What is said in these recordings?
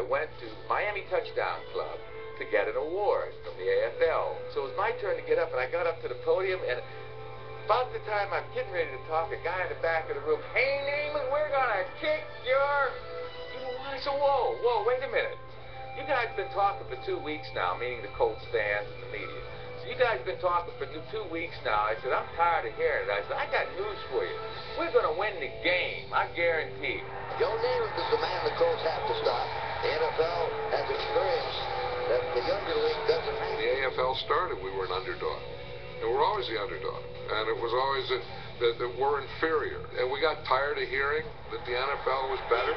went to Miami Touchdown Club to get an award from the AFL. So it was my turn to get up, and I got up to the podium, and about the time I'm getting ready to talk, a guy in the back of the room, "Hey, Naaman, we're gonna kick your..." You know what? I said, whoa, wait a minute. You guys been talking for 2 weeks now, meaning the Colts fans and the media. So you guys been talking for 2 weeks now. I said, I'm tired of hearing it. I said, I got news for you. We're going to win the game. I guarantee. Joe Namath is the man the Colts have to stop. The NFL has experience that the younger league doesn't have. When the AFL started, we were an underdog. And we're always the underdog. And it was always that we're inferior. And we got tired of hearing that the NFL was better.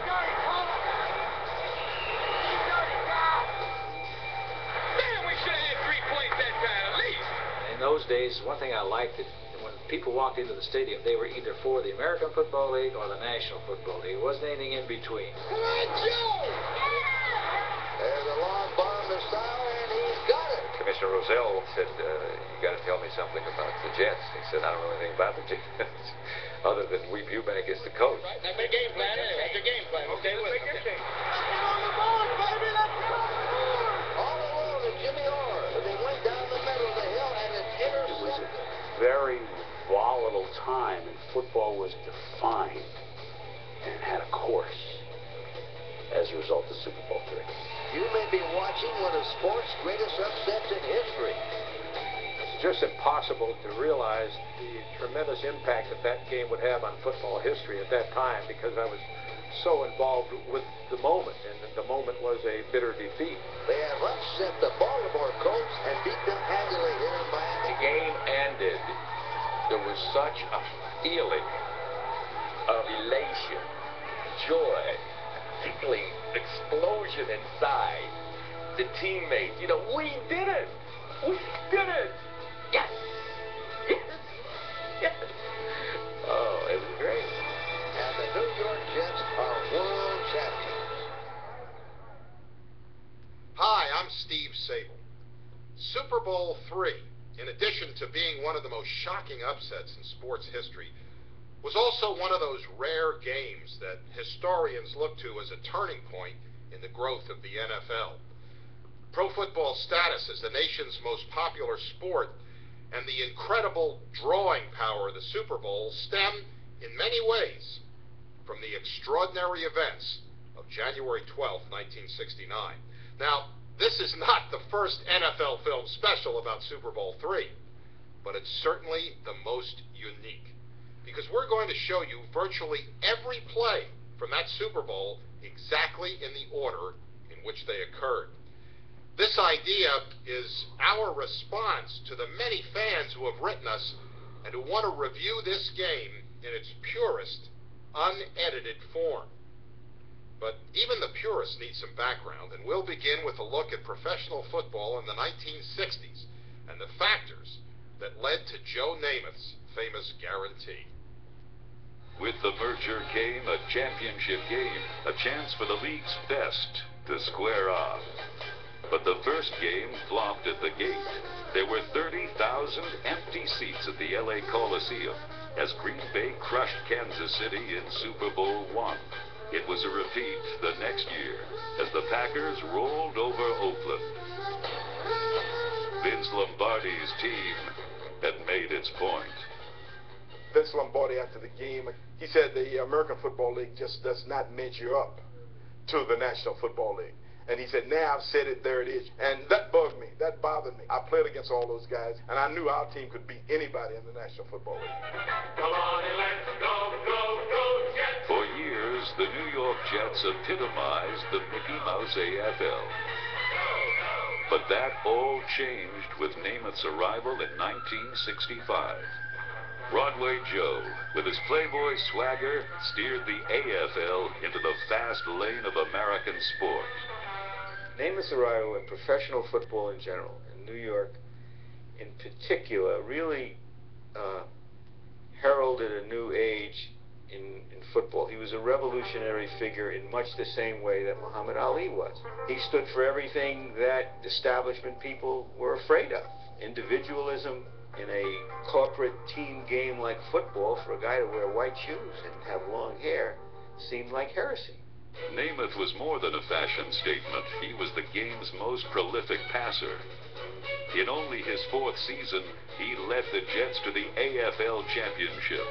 In those days, one thing I liked is when people walked into the stadium, they were either for the American Football League or the National Football League. There wasn't anything in between. Come on, Joe! There's a long bomb to style, and he's got it. Commissioner Rozelle said, you got to tell me something about the Jets. He said, I don't know anything about the Jets, other than Weep Eubank is the coach. Right, now make a game plan anyway. It's a game plan. Okay, let's make your game. Let's get on the board, baby! Let's get on the board! All alone is Jimmy Orr. They went down the middle of the hill, and it's intercepted. It was a very volatile time, and football was defined and had a course as a result of Super Bowl III. You may be watching one of sports' greatest upsets in history. It's just impossible to realize the tremendous impact that game would have on football history at that time, because I was so involved with the moment, and the moment was a bitter defeat. They have upset the Baltimore Colts and beat them handily here in Miami. The game ended. There was such a feeling of elation, joy, tickling, explosion inside. The teammates, we did it! We did it! Yes! Yes! Yes! Oh, it was great. And the New York Jets are world champions. Hi, I'm Steve Sable. Super Bowl III, in addition to being one of the most shocking upsets in sports history, was also one of those rare games that historians look to as a turning point in the growth of the NFL. Pro football status as the nation's most popular sport and the incredible drawing power of the Super Bowl stem, in many ways, from the extraordinary events of January 12, 1969. Now, this is not the first NFL film special about Super Bowl III, but it's certainly the most unique, because we're going to show you virtually every play from that Super Bowl exactly in the order in which they occurred. This idea is our response to the many fans who have written us and who want to review this game in its purest, unedited form. But even the purists need some background, and we'll begin with a look at professional football in the 1960s and the factors that led to Joe Namath's famous guarantee. With the merger came a championship game, a chance for the league's best to square off. But the first game flopped at the gate. There were 30,000 empty seats at the LA Coliseum as Green Bay crushed Kansas City in Super Bowl I. It was a repeat the next year as the Packers rolled over Oakland. Vince Lombardi's team had made its point. Vince Lombardi, after the game, he said the American Football League just does not measure up to the National Football League. And he said, now I've said it, there it is. And that bugged me. That bothered me. I played against all those guys, and I knew our team could beat anybody in the National Football League. Come on and let's go, go, go, Jets! For years, the New York Jets epitomized the Mickey Mouse AFL. But that all changed with Namath's arrival in 1965. Broadway Joe, with his playboy swagger, steered the AFL into the fast lane of American sport. Namath's arrival in professional football in general, in New York in particular, really heralded a new age in football. He was a revolutionary figure in much the same way that Muhammad Ali was. He stood for everything that establishment people were afraid of. Individualism in a corporate team game like football, for a guy to wear white shoes and have long hair, seemed like heresy. Namath was more than a fashion statement. He was the game's most prolific passer. In only his 4th season, he led the Jets to the AFL championship.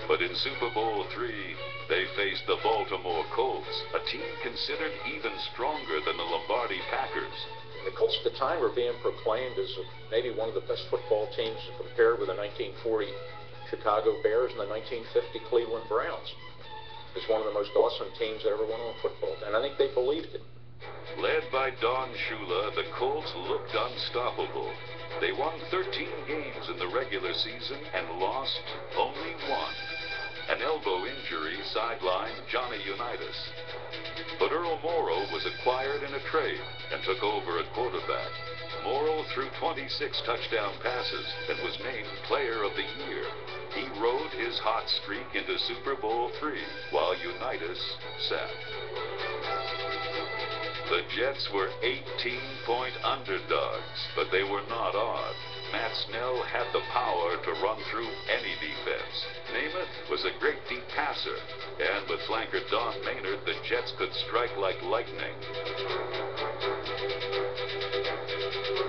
But in Super Bowl III, they faced the Baltimore Colts, a team considered even stronger than the Lombardi Packers. The Colts at the time were being proclaimed as maybe one of the best football teams compared with the 1940 Chicago Bears and the 1950 Cleveland Browns. It's one of the most awesome teams that ever won on football, and I think they believed it. Led by Don Shula, the Colts looked unstoppable. They won 13 games in the regular season and lost only 1. An elbow injury sidelined Johnny Unitas. But Earl Morrow was acquired in a trade and took over at quarterback. Morrow threw 26 touchdown passes and was named Player of the Year. He rode his hot streak into Super Bowl III while Unitas sat. The Jets were 18-point underdogs, but they were not odd. Matt Snell had the power to run through any defense. Namath was a great deep passer, and with flanker Don Maynard, the Jets could strike like lightning.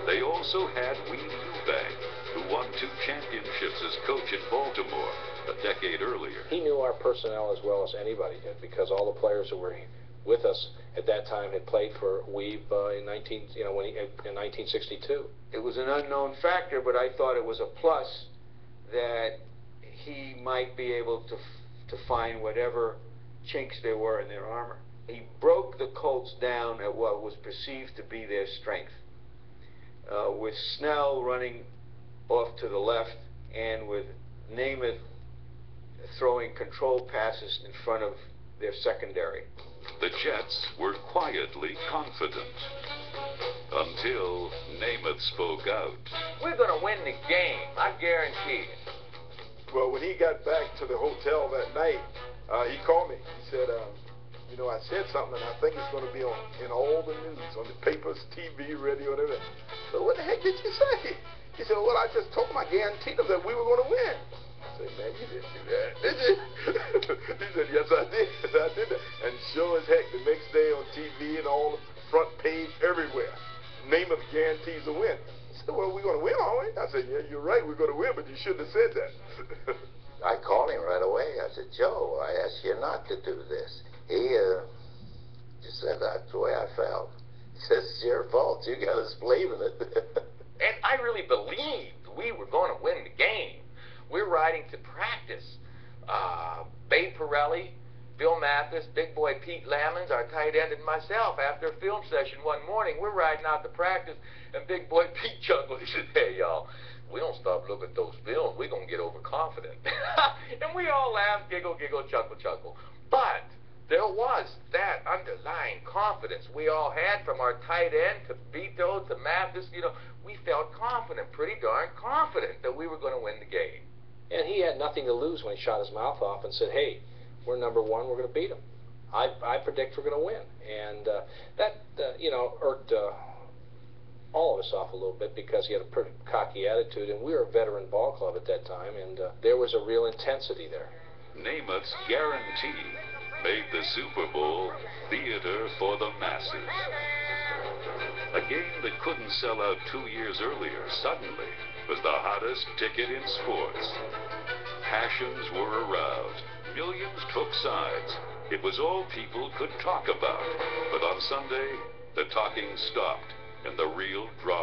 They also had Wee Eubank, who won 2 championships as coach in Baltimore a decade earlier. He knew our personnel as well as anybody did, because all the players who were with us at that time had played for Weeb in 1962. It was an unknown factor, but I thought it was a plus that he might be able to find whatever chinks there were in their armor. He broke the Colts down at what was perceived to be their strength, with Snell running off to the left and with Namath throwing control passes in front of their secondary. The Jets were quietly confident until Namath spoke out. We're going to win the game, I guarantee it. Well, when he got back to the hotel that night, he called me. He said, you know, I said something, and I think it's going to be in all the news, on the papers, TV, radio, and everything. So what the heck did you say? He said, well, I just told him, I guaranteed him that we were going to win. I said, man, you didn't do that, did you? He said, yes, I did. I did that. And sure as heck, the next day on TV and all the front page everywhere, Namath guarantees a win. I said, well, we're going to win, aren't we? I said, yeah, you're right, we're going to win, but you shouldn't have said that. I called him right away. I said, Joe, I asked you not to do this. He just said, that's the way I felt. He says, it's your fault. You got us believing it. And I really believed we were going to win the game. We're riding to practice. Babe Pirelli, Bill Mathis, big boy Pete Lamons, our tight end, and myself, after a film session one morning, we're riding out to practice, and big boy Pete chuckled. He said, hey, y'all, we don't stop looking at those films, we're going to get overconfident. And we all laughed, giggle, giggle, chuckle, chuckle. But there was that underlying confidence we all had, from our tight end to Vito to Mathis. You know, we felt confident, pretty darn confident, that we were going to win the game. And he had nothing to lose when he shot his mouth off and said, hey, we're number 1, we're going to beat them. I predict we're going to win. And that, you know, irked all of us off a little bit, because he had a pretty cocky attitude, and we were a veteran ball club at that time, and there was a real intensity there. Namath's guarantee made the Super Bowl theater for the masses. A game that couldn't sell out 2 years earlier suddenly was the hottest ticket in sports. Passions were aroused. Millions took sides. It was all people could talk about. But on Sunday, the talking stopped, and the real drama